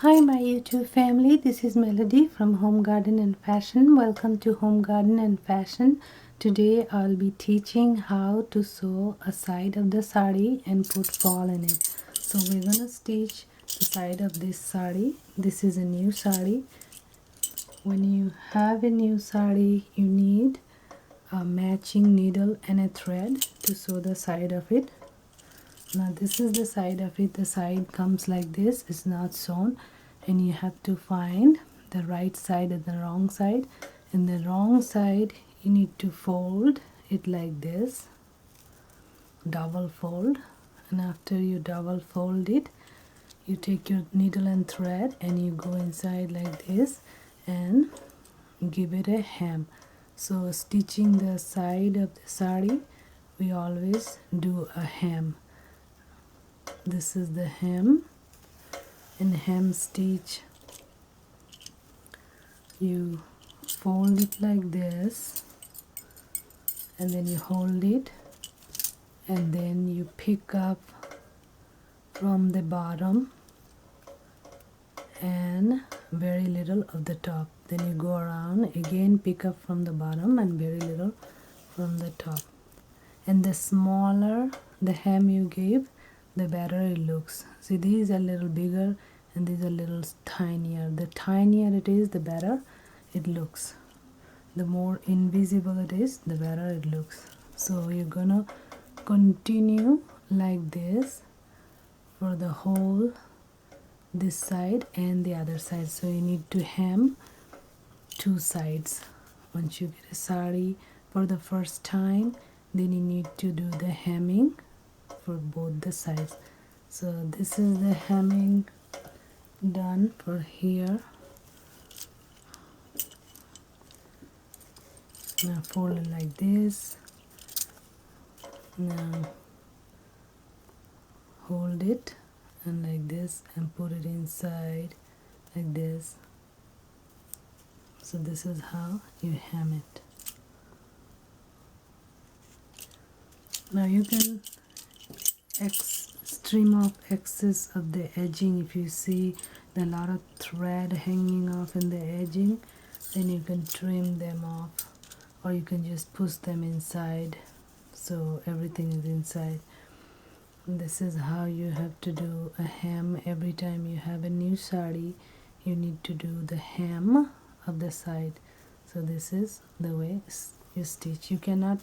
Hi my YouTube family, this is Melody from Home Garden and Fashion. Welcome to Home Garden and Fashion. Today I'll be teaching how to sew a side of the sari and put fall in it. So we're gonna stitch the side of this sari. This is a new sari. When you have a new sari, you need a matching needle and a thread to sew the side of it. Now this is the side of it. The side comes like this, it's not sewn, and you have to find the right side and the wrong side. In the wrong side you need to fold it like this, double fold, and after you double fold it, you take your needle and thread and you go inside like this and give it a hem. So stitching the side of the sari, we always do a hem. This is the hem. In hem stitch you fold it like this and then you hold it and then you pick up from the bottom and very little of the top, then you go around again, pick up from the bottom and very little from the top, and the smaller the hem you give, the better it looks. See, these are a little bigger and these are a little tinier. The tinier it is, the better it looks. The more invisible it is, the better it looks. So you're gonna continue like this for the whole this side and the other side. So you need to hem two sides. Once you get a sari for the first time, then you need to do the hemming for both the sides. So this is the hemming done for here. Now fold it like this. Now hold it and like this and put it inside like this. So this is how you hem it. Now you can trim off excess of the edging. If you see a lot of thread hanging off in the edging, then you can trim them off, or you can just push them inside so everything is inside. This is how you have to do a hem. Every time you have a new sari, you need to do the hem of the side. So this is the way you stitch. You cannot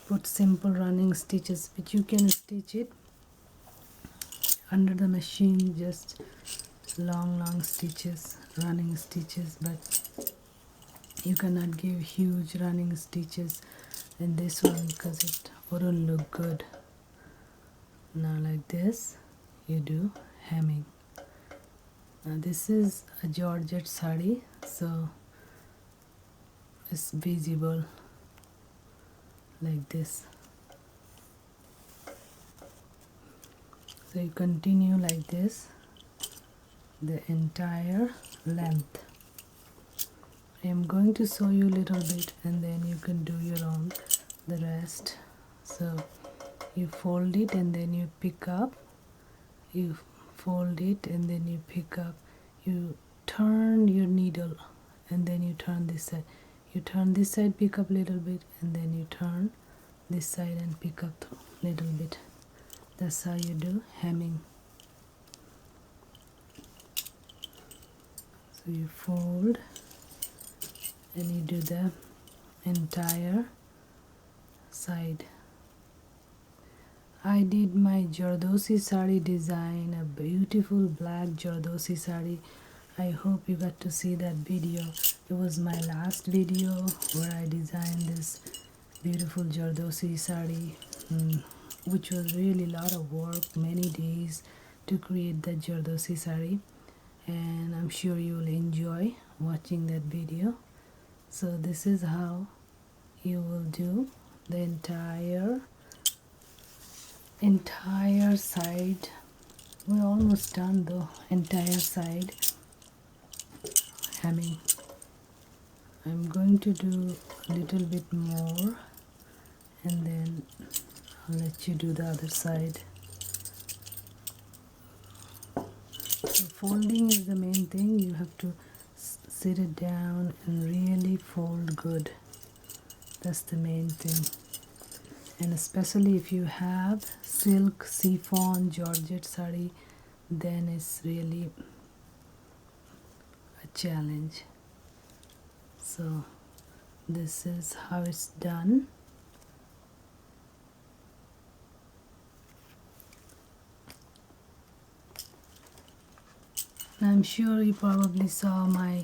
put simple running stitches, but you can stitch it under the machine, just long stitches, running stitches, but you cannot give huge running stitches in this one because it wouldn't look good. Now like this you do hemming. Now this is a Georgette sari, so it's visible like this. So you continue like this the entire length. I am going to show you a little bit and then you can do your own the rest. So you fold it and then you pick up, you fold it and then you pick up, you turn your needle and then you turn this side, you turn this side, pick up a little bit, and then you turn this side and pick up a little bit. That's how you do hemming. So you fold and you do the entire side. I did my Jardosi sari design, a beautiful black Jardosi sari. I hope you got to see that video. It was my last video where I designed this beautiful Jardosi sari, which was really a lot of work, many days to create that Jardosi sari, and I'm sure you will enjoy watching that video. So this is how you will do the entire side. We're almost done though. Entire side hemming. I'm going to do a little bit more and then I'll let you do the other side. So folding is the main thing. You have to sit it down and really fold good. That's the main thing. And especially if you have silk, chiffon, georgette sari, then it's really a challenge. So this is how it's done. I'm sure you probably saw my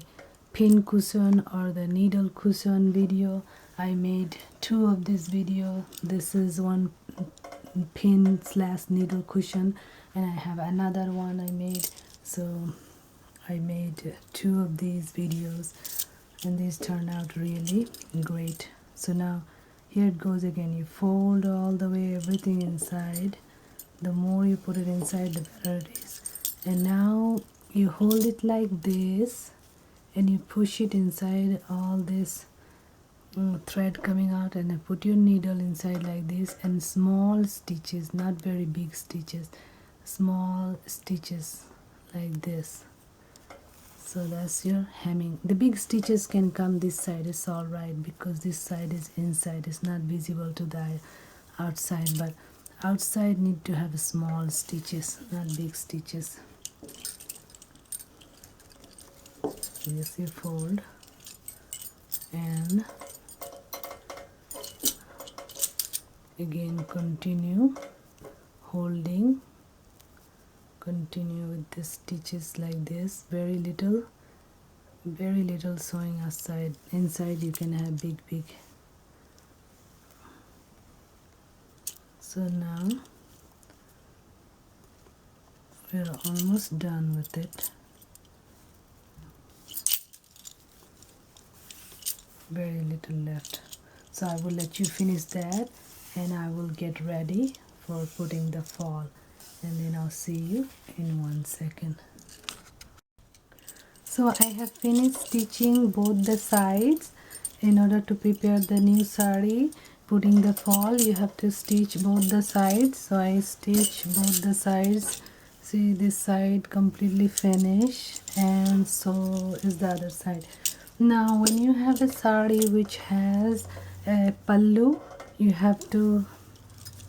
pin cushion or the needle cushion video. I made 2 of this video. This is one pin / needle cushion, and I have another one I made. So I made 2 of these videos, and these turned out really great. So now here it goes again. You fold all the way everything inside. The more you put it inside, the better it is. And now you hold it like this and you push it inside all this thread coming out, and you put your needle inside like this, and small stitches, not very big stitches, small stitches like this. So that's your hemming. The big stitches can come this side, it's all right, because this side is inside, it's not visible to the outside, but outside need to have small stitches, not big stitches. Yes, you fold and again continue holding, continue with the stitches like this, very little sewing outside. Inside you can have big. So now we're almost done with it. Very little left, so I will let you finish that and I will get ready for putting the fall, and then I'll see you in 1 second. So I have finished stitching both the sides. In order to prepare the new sari, putting the fall, you have to stitch both the sides. So I stitch both the sides. See, this side completely finished, and so is the other side. Now when you have a sari which has a pallu, you have to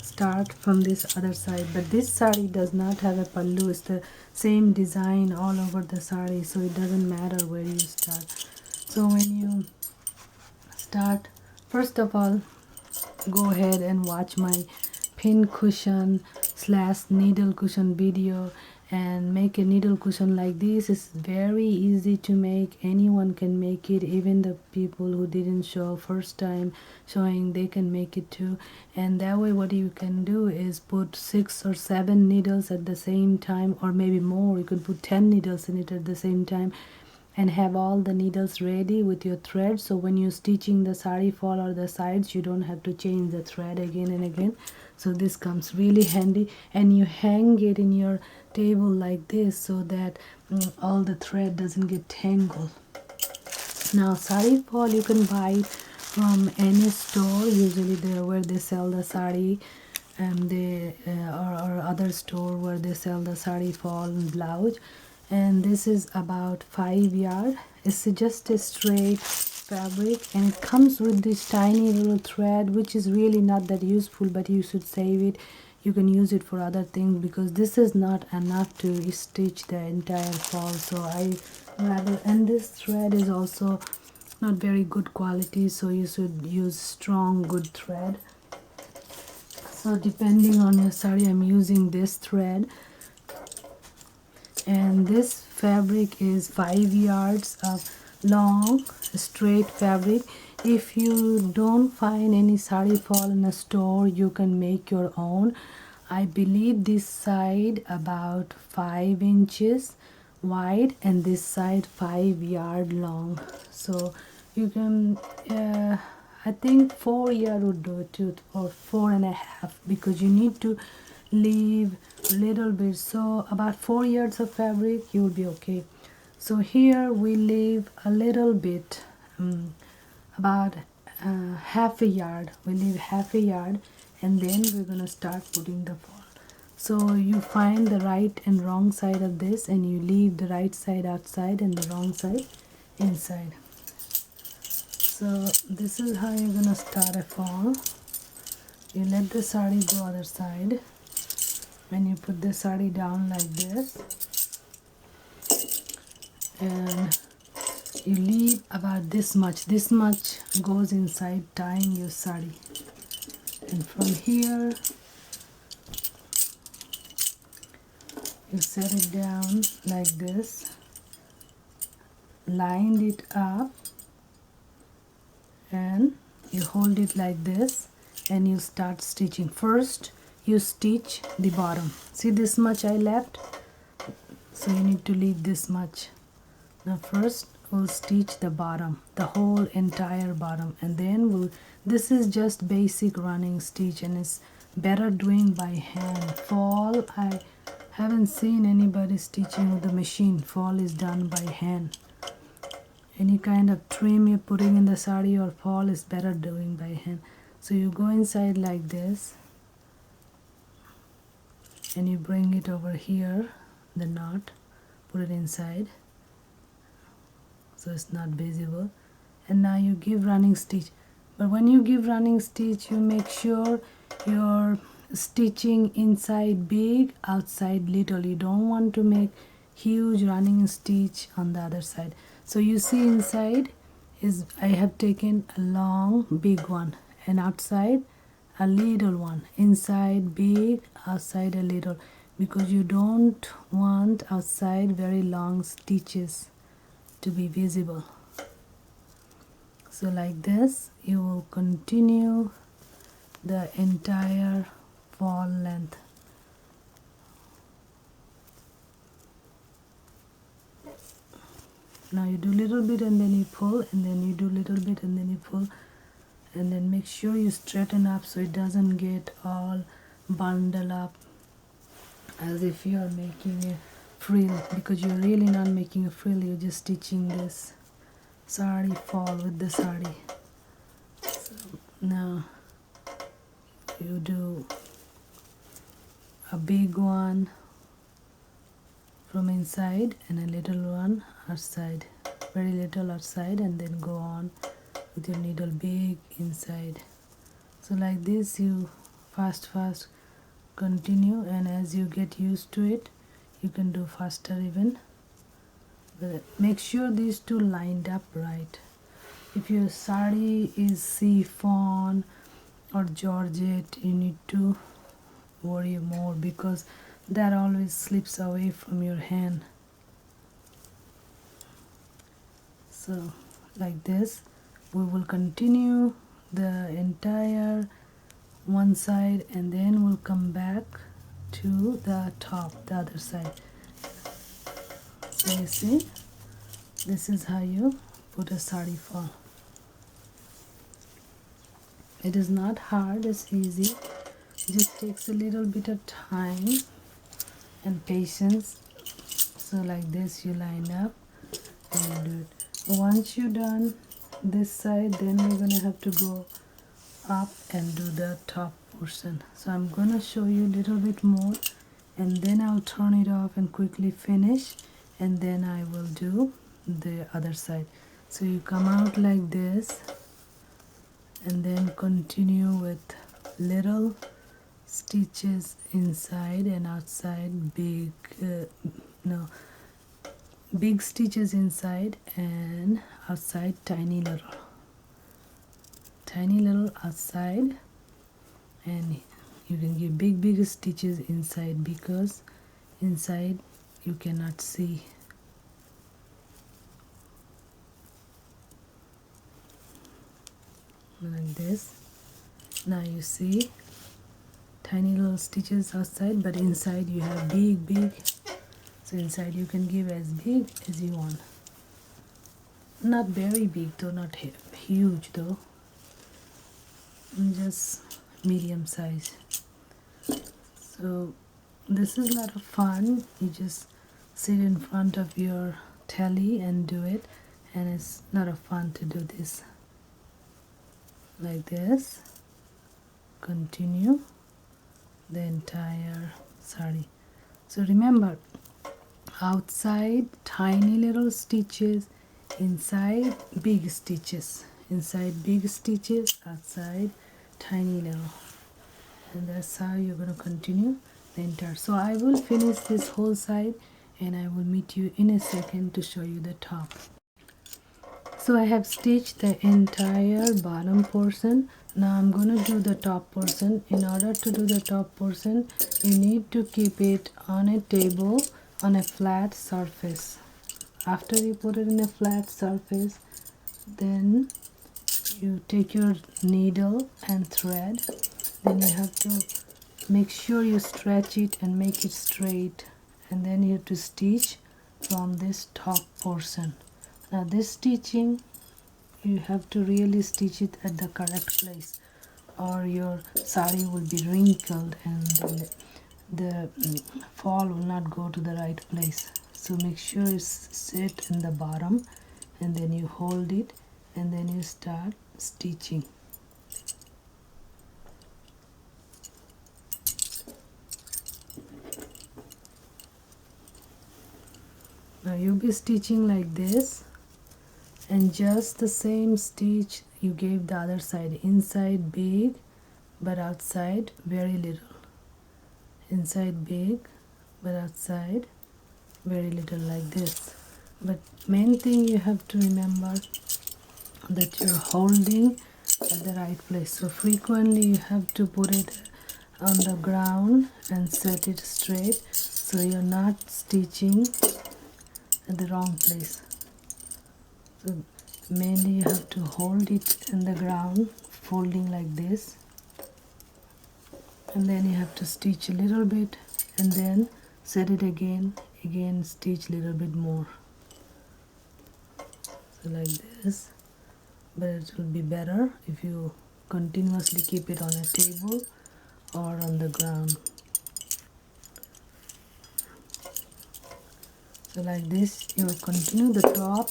start from this other side, but this sari does not have a pallu. It's the same design all over the sari, so it doesn't matter where you start. So when you start, first of all, go ahead and watch my pin cushion / needle cushion video and make a needle cushion like this. It's very easy to make. Anyone can make it, even the people who didn't show first time showing, they can make it too. And that way what you can do is put 6 or 7 needles at the same time, or maybe more. You could put 10 needles in it at the same time and have all the needles ready with your thread. So when you're stitching the sari fall or the sides, you don't have to change the thread again and again. So this comes really handy, and you hang it in your table like this so that all the thread doesn't get tangled. Now sari fall you can buy from any store, usually there where they sell the sari, and they or other store where they sell the sari fall and blouse. And this is about 5 yard. It's just a straight fabric, and it comes with this tiny little thread, which is really not that useful, but you should save it. You can use it for other things, because this is not enough to stitch the entire fall. So I rather, and this thread is also not very good quality, so you should use strong good thread. So depending on your sari, I'm using this thread, and this fabric is 5 yards of long straight fabric. If you don't find any sari fall in a store, you can make your own. I believe this side about 5 inches wide and this side 5 yard long. So you can I think 4 yard would do it too, or 4.5, because you need to leave a little bit. So about 4 yards of fabric, you will be okay. So here we leave a little bit, about half a yard. We leave half a yard, and then we're gonna start putting the fall. So you find the right and wrong side of this, and you leave the right side outside and the wrong side inside. So this is how you're gonna start a fall. You let the sari go other side, and you put the sari down like this, and you leave about this much. This much goes inside tying your sari, and from here you set it down like this, lined it up, and you hold it like this, and you start stitching. First you stitch the bottom. See this much I left, so you need to leave this much. Now first we'll stitch the bottom, the whole entire bottom, and then this is just basic running stitch, and it's better doing by hand. Fall, I haven't seen anybody stitching with the machine. Fall is done by hand. Any kind of trim you're putting in the sari or fall is better doing by hand. So you go inside like this, and you bring it over here, the knot, put it inside so it's not visible, and now you give running stitch. But when you give running stitch, you make sure you're stitching inside big, outside little. You don't want to make huge running stitch on the other side. So you see inside is I have taken a long big one, and outside a little one. Inside big, outside a little, because you don't want outside very long stitches to be visible. So like this you will continue the entire fall length. Now you do little bit and then you pull, and then you do little bit and then you pull, and then make sure you straighten up so it doesn't get all bundled up as if you are making a frill, because you're really not making a frill, you're just stitching this sari fall with the sari. So now you do a big one from inside and a little one outside, very little outside, and then go on with your needle big inside. So like this you fast continue, and as you get used to it you can do faster even. But make sure these two lined up right. If your sari is chiffon or georgette, you need to worry more, because that always slips away from your hand. So like this we will continue the entire one side, and then we'll come back to the top, the other side. So you see, this is how you put a sari fall. It is not hard, it's easy. It just takes a little bit of time and patience. So like this you line up and you do it. Once you're done this side, then you're gonna have to go up and do the top portion. So I'm gonna show you a little bit more, and then I'll turn it off and quickly finish, and then I will do the other side. So you come out like this, and then continue with little stitches inside and outside, big stitches inside and outside, tiny little outside, and you can give big stitches inside, because inside you cannot see. Like this. Now you see tiny little stitches outside, but inside you have big. So inside you can give as big as you want. Not very big though, not huge though, just medium size. So this is a lot of fun. You just sit in front of your telly and do it, and it's a lot of fun to do this. Like this, continue the entire sari. So remember, outside tiny little stitches, inside big stitches, inside big stitches, outside tiny little, and that's how you're going to continue the entire. So I will finish this whole side and I will meet you in a second to show you the top. So I have stitched the entire bottom portion. Now I'm going to do the top portion. In order to do the top portion, you need to keep it on a table on a flat surface. After you put it in a flat surface, then you take your needle and thread. Then you have to make sure you stretch it and make it straight, and then you have to stitch from this top portion. Now this stitching, you have to really stitch it at the correct place, or your sari will be wrinkled and the fall will not go to the right place. So make sure it's set in the bottom, and then you hold it and then you start stitching. Now you'll be stitching like this, and just the same stitch you gave the other side. Inside big but outside very little. Inside big but outside very little, like this. But main thing you have to remember that you're holding at the right place. So frequently you have to put it on the ground and set it straight, so you're not stitching at the wrong place. So mainly you have to hold it in the ground, folding like this, and then you have to stitch a little bit and then set it again, stitch a little bit more. So like this. But it will be better if you continuously keep it on a table or on the ground. So like this you will continue. The top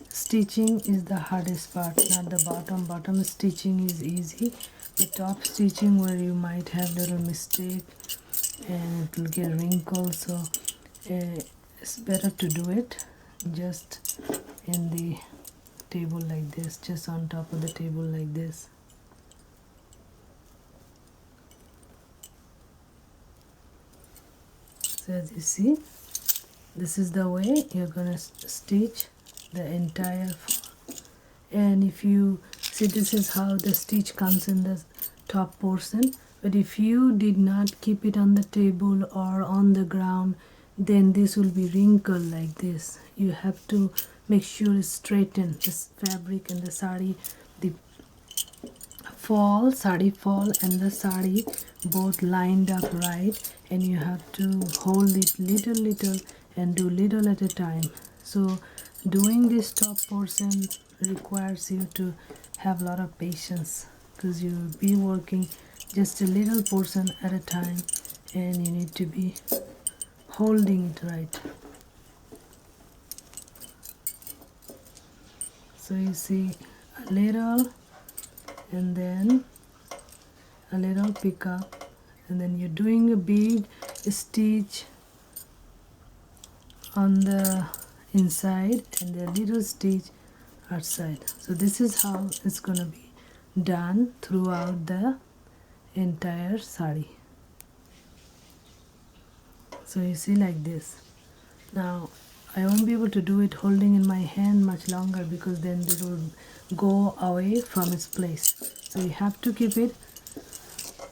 stitching is the hardest part, not the bottom. Bottom stitching is easy. The top stitching, where you might have little mistake and it will get wrinkled, so it's better to do it just in the table like this, just on top of the table like this. So as you see, this is the way you're gonna stitch the entire fall. And if you see, this is how the stitch comes in the top portion. But if you did not keep it on the table or on the ground, then this will be wrinkled like this. You have to make sure it's straightened, this fabric and the sari, the sari fall and the sari both lined up right, and you have to hold it little and do little at a time. So doing this top portion requires you to have a lot of patience, because you will be working just a little portion at a time and you need to be holding it right. So you see a little and then a little pick up, and then you're doing a big stitch on the inside and a little stitch outside. So this is how it's gonna be done throughout the entire sari. So you see like this. Now I won't be able to do it holding in my hand much longer, because then it will go away from its place. So you have to keep it.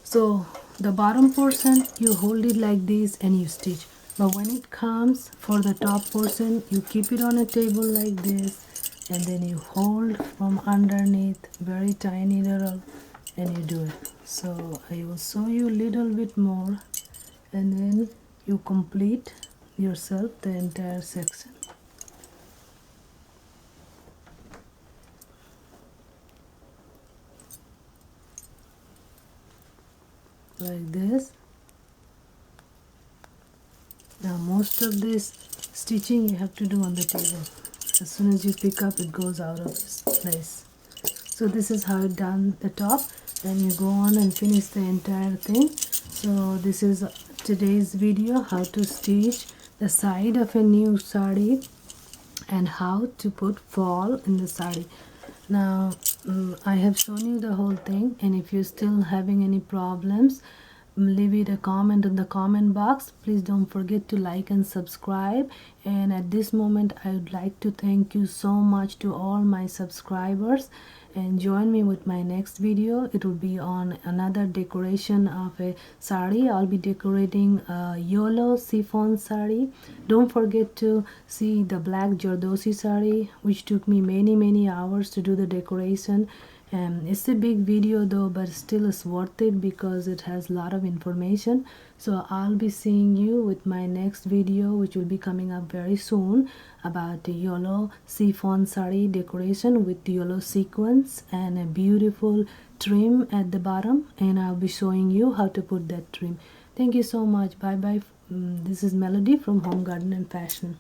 So the bottom portion you hold it like this and you stitch. But when it comes for the top portion, you keep it on a table like this, and then you hold from underneath very tiny little, and you do it. So I will show you a little bit more, and then you complete yourself the entire section. Like this. Now most of this stitching you have to do on the table. As soon as you pick up, it goes out of this place. So this is how it done the top. Then you go on and finish the entire thing. So this is today's video how to stitch the side of a new sari and how to put fall in the sari. Now I have shown you the whole thing, and if you're still having any problems, leave it a comment in the comment box. Please don't forget to like and subscribe. And at this moment I would like to thank you so much to all my subscribers, and join me with my next video. It will be on another decoration of a sari. I'll be decorating a yellow chiffon sari. Don't forget to see the black jardosi sari, which took me many hours to do the decoration. It's a big video though, but still it's worth it because it has a lot of information. So I'll be seeing you with my next video, which will be coming up very soon, about the yellow chiffon sari decoration with yellow sequins and a beautiful trim at the bottom, and I'll be showing you how to put that trim. Thank you so much. Bye bye. This is Melody from Home Garden and Fashion.